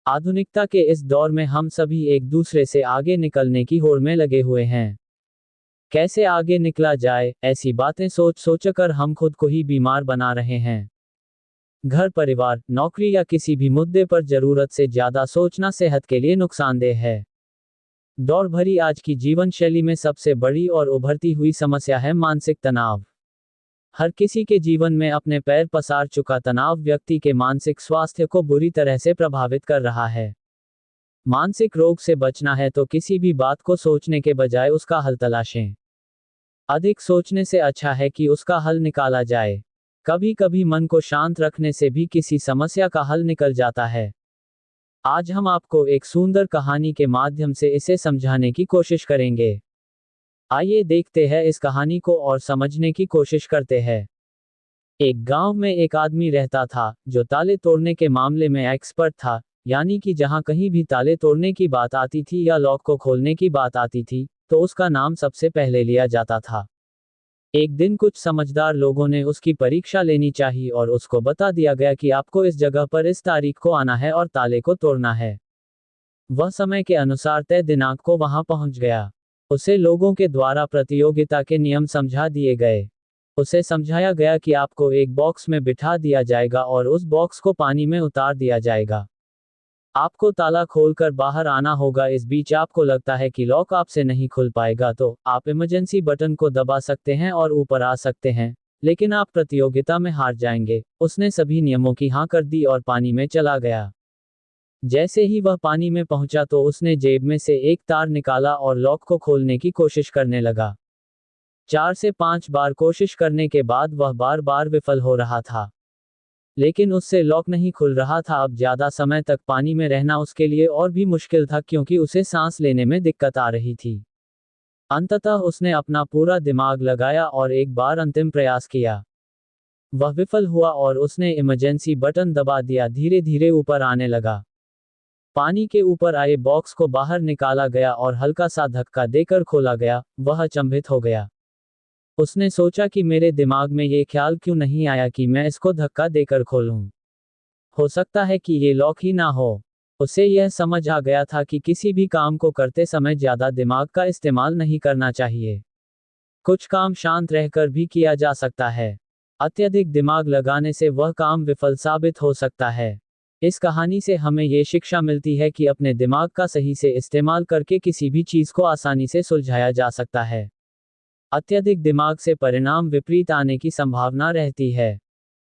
आधुनिकता के इस दौर में हम सभी एक दूसरे से आगे निकलने की होड़ में लगे हुए हैं। कैसे आगे निकला जाए, ऐसी बातें सोच सोचकर हम खुद को ही बीमार बना रहे हैं। घर, परिवार, नौकरी या किसी भी मुद्दे पर जरूरत से ज्यादा सोचना सेहत के लिए नुकसानदेह है। दौड़ भरी आज की जीवन शैली में सबसे बड़ी और उभरती हुई समस्या है मानसिक तनाव। हर किसी के जीवन में अपने पैर पसार चुका तनाव व्यक्ति के मानसिक स्वास्थ्य को बुरी तरह से प्रभावित कर रहा है। मानसिक रोग से बचना है तो किसी भी बात को सोचने के बजाय उसका हल तलाशें। अधिक सोचने से अच्छा है कि उसका हल निकाला जाए। कभी कभी मन को शांत रखने से भी किसी समस्या का हल निकल जाता है। आज हम आपको एक सुंदर कहानी के माध्यम से इसे समझाने की कोशिश करेंगे। आइए देखते हैं इस कहानी को और समझने की कोशिश करते हैं। एक गांव में एक आदमी रहता था जो ताले तोड़ने के मामले में एक्सपर्ट था, यानी कि जहां कहीं भी ताले तोड़ने की बात आती थी या लॉक को खोलने की बात आती थी, तो उसका नाम सबसे पहले लिया जाता था। एक दिन कुछ समझदार लोगों ने उसकी परीक्षा लेनी चाहिए और उसको बता दिया गया कि आपको इस जगह पर इस तारीख को आना है और ताले को तोड़ना है। वह समय के अनुसार तय दिनांक को वहां पहुंच गया। उसे लोगों के द्वारा प्रतियोगिता के नियम समझा दिए गए। उसे समझाया गया कि आपको एक बॉक्स में बिठा दिया जाएगा और उस बॉक्स को पानी में उतार दिया जाएगा। आपको ताला खोलकर बाहर आना होगा। इस बीच आपको लगता है कि लॉक आपसे नहीं खुल पाएगा तो आप इमरजेंसी बटन को दबा सकते हैं और ऊपर आ सकते हैं, लेकिन आप प्रतियोगिता में हार जाएंगे। उसने सभी नियमों की हाँ कर दी और पानी में चला गया। जैसे ही वह पानी में पहुंचा तो उसने जेब में से एक तार निकाला और लॉक को खोलने की कोशिश करने लगा। 4 से 5 बार कोशिश करने के बाद वह बार बार विफल हो रहा था, लेकिन उससे लॉक नहीं खुल रहा था। अब ज्यादा समय तक पानी में रहना उसके लिए और भी मुश्किल था क्योंकि उसे सांस लेने में दिक्कत आ रही थी। अंततः उसने अपना पूरा दिमाग लगाया और एक बार अंतिम प्रयास किया। वह विफल हुआ और उसने इमरजेंसी बटन दबा दिया। धीरे धीरे ऊपर आने लगा। पानी के ऊपर आए बॉक्स को बाहर निकाला गया और हल्का सा धक्का देकर खोला गया। वह अचंभित हो गया। उसने सोचा कि मेरे दिमाग में ये ख्याल क्यों नहीं आया कि मैं इसको धक्का देकर खोलूं। हो सकता है कि ये लॉक ही ना हो। उसे यह समझ आ गया था कि किसी भी काम को करते समय ज्यादा दिमाग का इस्तेमाल नहीं करना चाहिए। कुछ काम शांत रहकर भी किया जा सकता है। अत्यधिक दिमाग लगाने से वह काम विफल साबित हो सकता है। इस कहानी से हमें ये शिक्षा मिलती है कि अपने दिमाग का सही से इस्तेमाल करके किसी भी चीज को आसानी से सुलझाया जा सकता है। अत्यधिक दिमाग से परिणाम विपरीत आने की संभावना रहती है।